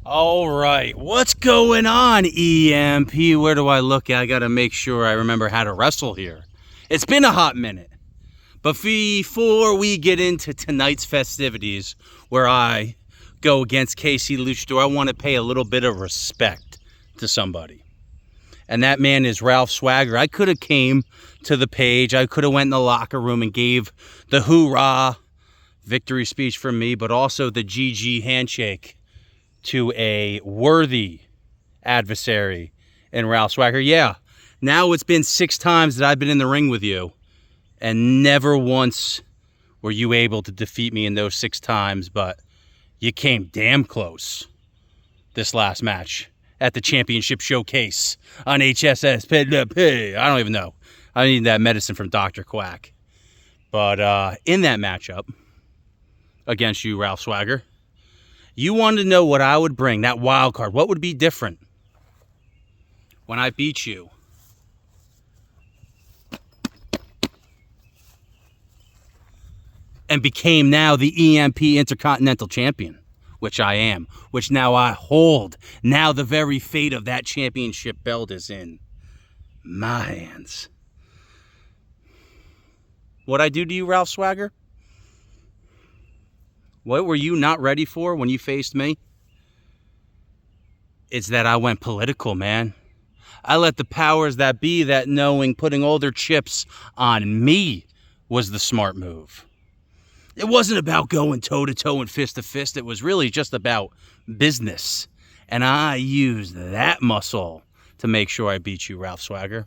All right, what's going on, EMP? Where do I look at? I got to make sure I remember how to wrestle here. It's been a hot minute. But before we get into tonight's festivities, where I go against KC Luchador, I want to pay a little bit of respect to somebody. And that man is Ralph Swagger. I could have came to the page. I could have went in the locker room and gave the hoorah victory speech for me, but also the GG handshake to a worthy adversary in Ralph Swagger. Yeah, now it's been 6 times that I've been in the ring with you, and never once were you able to defeat me in those 6 times, but you came damn close this last match at the Championship Showcase on HSS. I don't even know. I need that medicine from Dr. Quack. But in that matchup against you, Ralph Swagger, you wanted to know what I would bring, that wild card. What would be different when I beat you? And became now the EMP Intercontinental Champion, which I am, which now I hold. Now the very fate of that championship belt is in my hands. What'd I do to you, Ralph Swagger? What were you not ready for when you faced me? It's that I went political, man. I let the powers that be, that knowing, putting all their chips on me was the smart move. It wasn't about going toe-to-toe and fist-to-fist. It was really just about business. And I used that muscle to make sure I beat you, Ralph Swagger.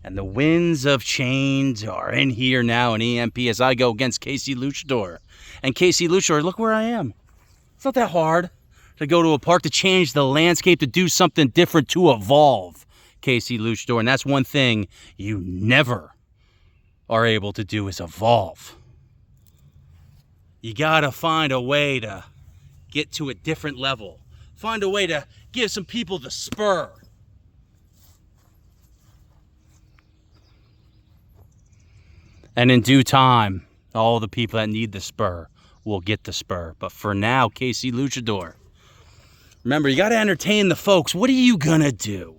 And the winds of change are in here now in EMP as I go against KC Luchador. And KC Luchador, look where I am. It's not that hard to go to a park, to change the landscape, to do something different, to evolve, KC Luchador. And that's one thing you never are able to do, is evolve. You gotta find a way to get to a different level. Find a way to give some people the spur. And in due time, all the people that need the spur will get the spur. But for now, KC Luchador, remember, you got to entertain the folks. What are you going to do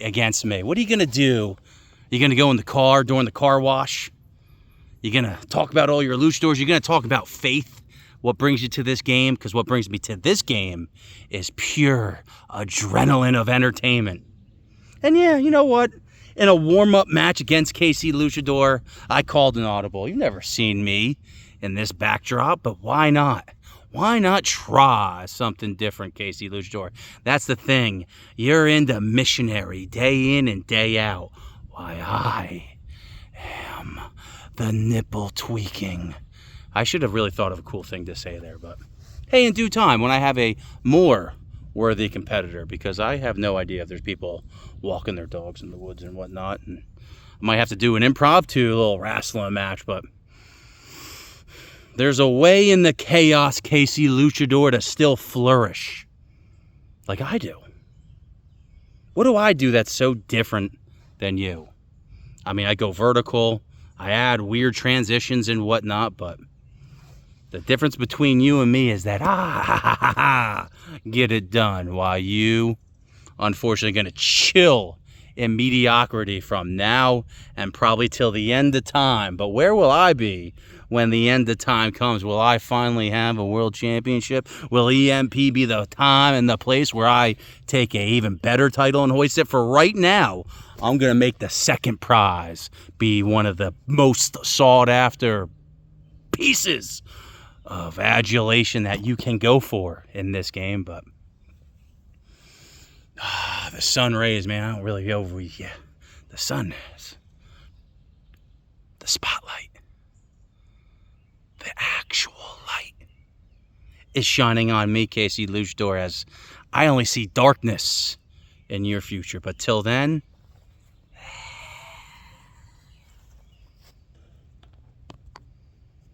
against me? What are you going to do? You're going to go in the car during the car wash? You're going to talk about all your luchadors? You're going to talk about faith? What brings you to this game? Because what brings me to this game is pure adrenaline of entertainment. And yeah, you know what? In a warm-up match against KC Luchador, I called an audible. You've never seen me in this backdrop, but why not? Why not try something different, KC Luchador? That's the thing. You're into missionary day in and day out. Why, I am the nipple tweaking. I should have really thought of a cool thing to say there, but hey, in due time, when I have a more worthy competitor, because I have no idea if there's people walking their dogs in the woods and whatnot, and I might have to do an impromptu little wrestling match, but there's a way in the chaos, KC Luchador, to still flourish like I do. What do I do that's so different than you? I mean, I go vertical, I add weird transitions and whatnot, but the difference between you and me is that get it done, while you, unfortunately, going to chill in mediocrity from now and probably till the end of time. But where will I be when the end of time comes? Will I finally have a world championship? Will EMP be the time and the place where I take an even better title and hoist it? For right now, I'm going to make the second prize be one of the most sought-after pieces of adulation that you can go for in this game. But the sun rays, man, I don't really go over yet. The sun is the spotlight. The actual light is shining on me, KC Luchador, as I only see darkness in your future. But till then,